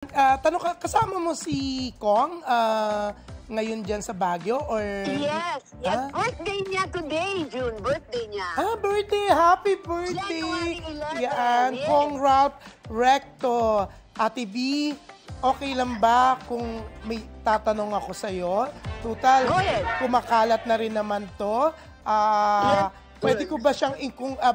Tanong ka, kasama mo si Kong ngayon dyan sa Baguio? Or... Yes. Birthday niya today, June. Birthday niya. Birthday! Happy birthday! Yan, yes. Kong Ralph Recto. Ate B, okay lang ba kung may tatanong ako sa'yo? Total, kumakalat na rin naman to. Yes. Pwede ko ba siyang,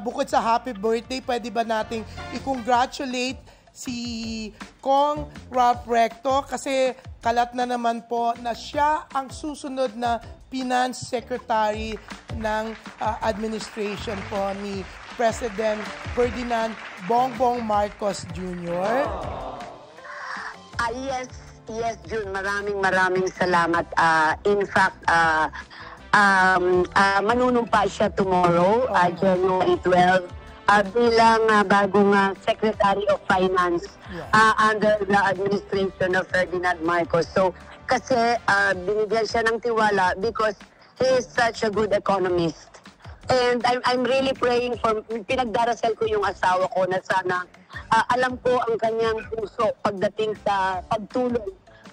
bukod sa happy birthday, pwede ba nating i-congratulate si Kong Ralph Recto kasi kalat na naman po na siya ang susunod na Finance Secretary ng administration po ni President Ferdinand Bongbong Marcos Jr. Yes, June. Maraming salamat. In fact, manunumpa siya tomorrow, January 12. Bilang bagong Secretary of Finance under the administration of Ferdinand Marcos. So, kasi binigyan siya ng tiwala because he is such a good economist. And I'm really praying for, pinagdarasal ko yung asawa ko na sana alam ko ang kanyang puso pagdating sa pagtulong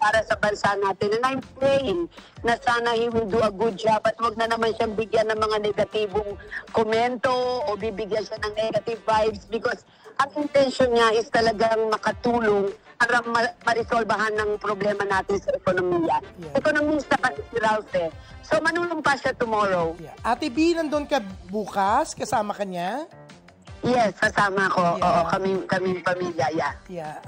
para sa bansa natin. And I'm praying na sana he will do a good job at wag na naman siyang bigyan ng mga negatibong komento o bibigyan siya ng negative vibes because ang intention niya is talagang makatulong para marisolbahan ng problema natin sa ekonomiya. Yeah. Ekonomista kasi si Ralph eh. So manunumpa siya tomorrow. Yeah. Ate B, nandun ka bukas? Kasama ka niya? Yes, kasama ko. Yeah. Oo, kaming pamilya. Yeah.